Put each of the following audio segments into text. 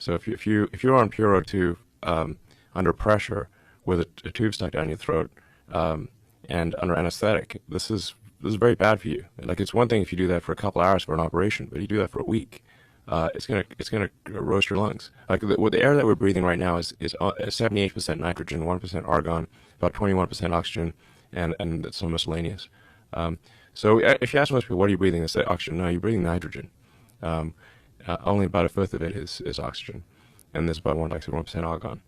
So if you're on pure O2 under pressure with a tube stuck down your throat and under anesthetic, this is very bad for you. Like, it's one thing if you do that for a couple hours for an operation, but you do that for a week, it's gonna roast your lungs. Like, the air that we're breathing right now is 78% nitrogen, 1% argon, about 21% oxygen, and some miscellaneous. So if you ask most people, what are you breathing? They say oxygen. No, you're breathing nitrogen. Only about a fifth of it is oxygen, and there's about like 1% argon.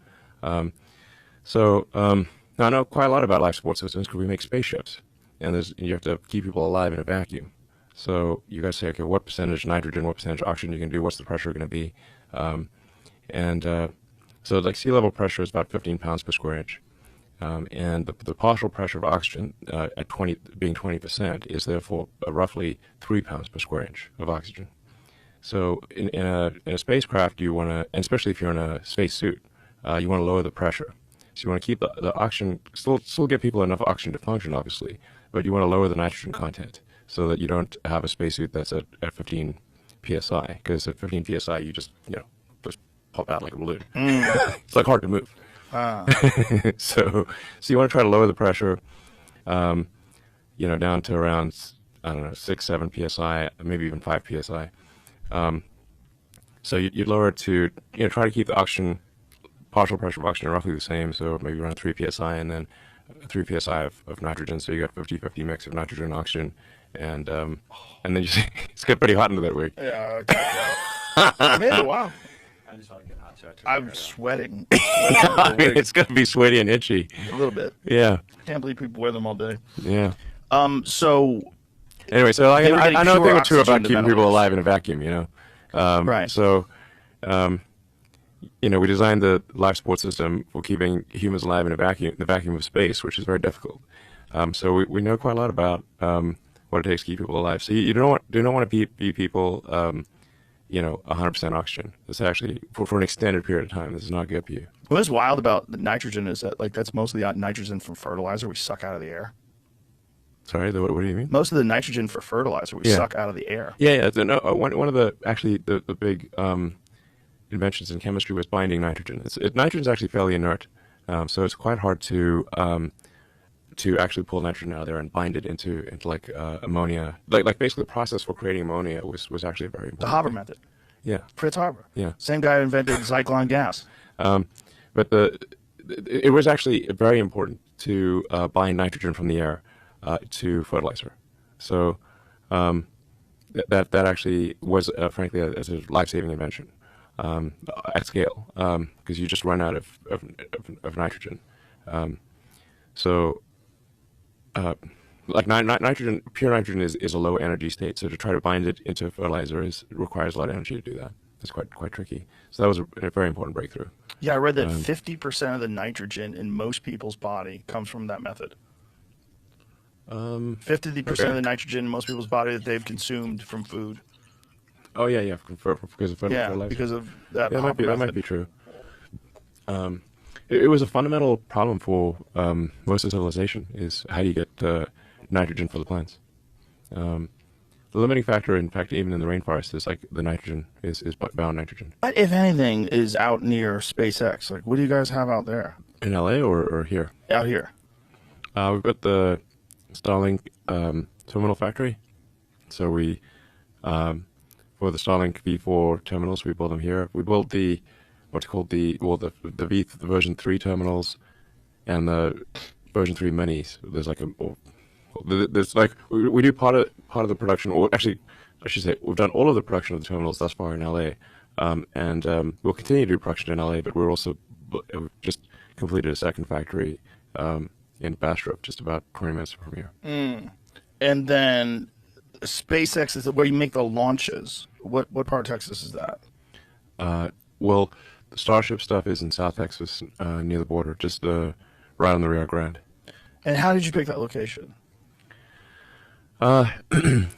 Now I know quite a lot about life support systems because we make spaceships, and you have to keep people alive in a vacuum. So you got to say, okay, what percentage nitrogen, what percentage oxygen you can do, what's the pressure going to be? So like sea level pressure is about 15 pounds per square inch. And the partial pressure of oxygen at 20, being 20%, is therefore roughly 3 pounds per square inch of oxygen. So in a spacecraft, you want to, and especially if you're in a space suit, you want to lower the pressure. So you want to keep the oxygen, still give people enough oxygen to function, obviously, but you want to lower the nitrogen content so that you don't have a spacesuit that's at 15 psi, because at 15 psi you just pop out like a balloon. It's like hard to move. So you want to try to lower the pressure, down to around, I don't know, 6, 7 psi, maybe even 5 psi. So you lower it to, try to keep the oxygen, partial pressure of oxygen roughly the same, so maybe around 3 psi, and then 3 psi of nitrogen, so you got 50-50 mix of nitrogen and oxygen, and then it's getting pretty hot into that wig. Yeah, maybe wow. I just want to get hot, so I'm sweating. I mean, it's gonna be sweaty and itchy. A little bit. Yeah. Can't believe people wear them all day. Yeah. So Anyway, so I know a thing or two about keeping people ventilators. alive in a vacuum, Right. So, we designed the life support system for keeping humans alive in the vacuum of space, which is very difficult. So we know quite a lot about what it takes to keep people alive. So you do not want to be people, 100% oxygen. This actually, for an extended period of time, this is not good for you. What's wild about the nitrogen is that that's most of the nitrogen from fertilizer we suck out of the air. Sorry, what do you mean? Most of the nitrogen for fertilizer we suck out of the air. Yeah. One of the big inventions in chemistry was binding nitrogen. Nitrogen is actually fairly inert, so it's quite hard to actually pull nitrogen out of there and bind it into like ammonia. Like basically the process for creating ammonia was actually very important. The Haber method. Yeah. Fritz Haber. Yeah. Same guy who invented Zyklon gas. But it was actually very important to bind nitrogen from the air to fertilizer. So that actually was frankly a life-saving invention at scale, because you just run out of nitrogen. Like nitrogen, pure nitrogen is a low energy state. So to try to bind it into fertilizer requires a lot of energy to do that. It's quite tricky. So that was a very important breakthrough. Yeah, I read that 50% of the nitrogen in most people's body comes from that method. 50% of the nitrogen in most people's body that they've consumed from food. Oh yeah, because of fertilizer. Yeah, because of that. Yeah, Haber that might method. be true. It was a fundamental problem for most of civilization, is how do you get nitrogen for the plants. The limiting factor, in fact, even in the rainforest, is like the nitrogen is bound nitrogen. What, if anything, is out near SpaceX? Like, what do you guys have out there? In LA or here? Out here. We've got the Starlink terminal factory. So we, for the Starlink V4 terminals, we build them here. We built the version 3 terminals and the version 3 minis. We do part of the production, or actually, I should say, we've done all of the production of the terminals thus far in LA, and we'll continue to do production in LA. But we've just completed a second factory in Bastrop, just about 20 minutes from here. And then SpaceX is where you make the launches. What part of Texas is that? Well, the Starship stuff is in South Texas, near the border, just right on the Rio Grande. And how did you pick that location? I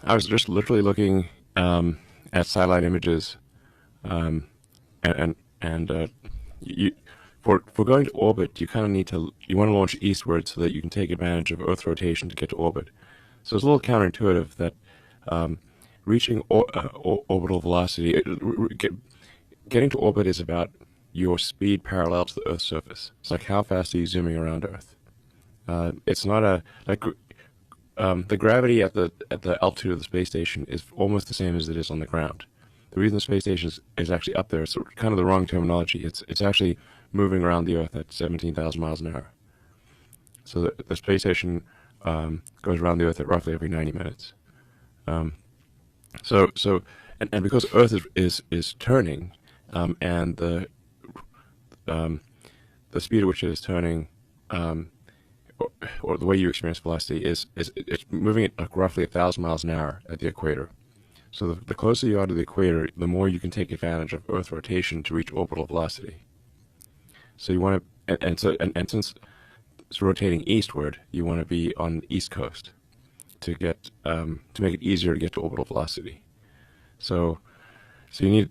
was just literally looking at satellite images, for going to orbit, you kind of you want to launch eastward so that you can take advantage of Earth rotation to get to orbit. So it's a little counterintuitive that reaching orbital velocity, getting to orbit is about your speed parallel to the Earth's surface. It's like how fast are you zooming around Earth? It's not a like the gravity at the altitude of the space station is almost the same as it is on the ground. The reason the space station is actually up there is kind of the wrong terminology. It's actually moving around the Earth at 17,000 miles an hour. So the space station goes around the Earth at roughly every 90 minutes. And because Earth is turning, and the speed at which it is turning, or the way you experience velocity is it's moving at like roughly 1,000 miles an hour at the equator. So the closer you are to the equator, the more you can take advantage of Earth rotation to reach orbital velocity. So you want to, and since it's rotating eastward, you want to be on the east coast to get to make it easier to get to orbital velocity. So you need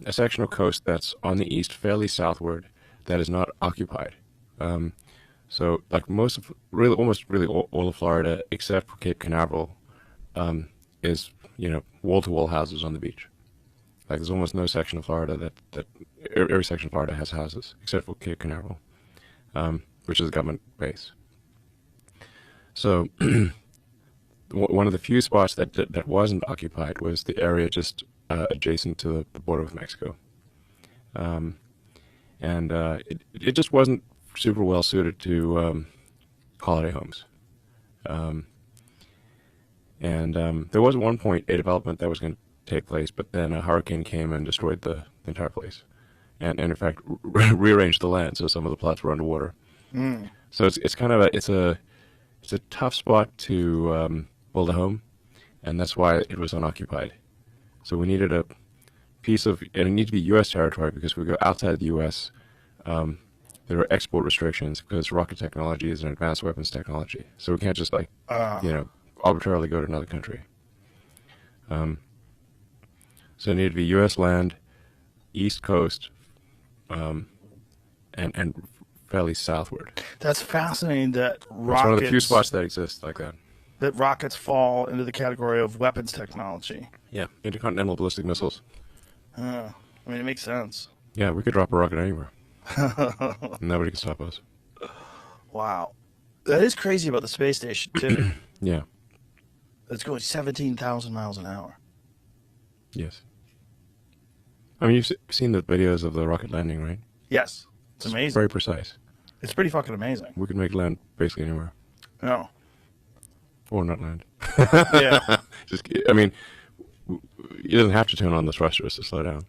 a section of coast that's on the east, fairly southward, that is not occupied. So like almost all of Florida, except for Cape Canaveral, is wall-to-wall houses on the beach. Like there's almost no section of Florida that every section of Florida has houses except for Cape Canaveral, which is a government base. So one of the few spots that wasn't occupied was the area just adjacent to the border with Mexico, and it just wasn't super well suited to holiday homes. There was at one point a development that was going to take place, but then a hurricane came and destroyed the entire place, and in fact rearranged the land, so some of the plots were underwater. So it's kind of a tough spot to build a home, and that's why it was unoccupied. So we needed a piece of, and it needed to be U.S. territory, because if we go outside the U.S., there are export restrictions because rocket technology is an advanced weapons technology. So we can't just arbitrarily go to another country. So it needed to be U.S. land, East Coast, and fairly southward. That's fascinating that rockets. It's one of the few spots that exist like that. That rockets fall into the category of weapons technology. Yeah, intercontinental ballistic missiles. I mean, it makes sense. Yeah, we could drop a rocket anywhere. Nobody can stop us. Wow. That is crazy about the space station, too. Yeah. It's going 17,000 miles an hour. Yes. I mean, you've seen the videos of the rocket landing, right? Yes. It's amazing. Very precise. It's pretty fucking amazing. We can make land basically anywhere. No. Or not land. Yeah. It doesn't have to turn on the thrusters to slow down.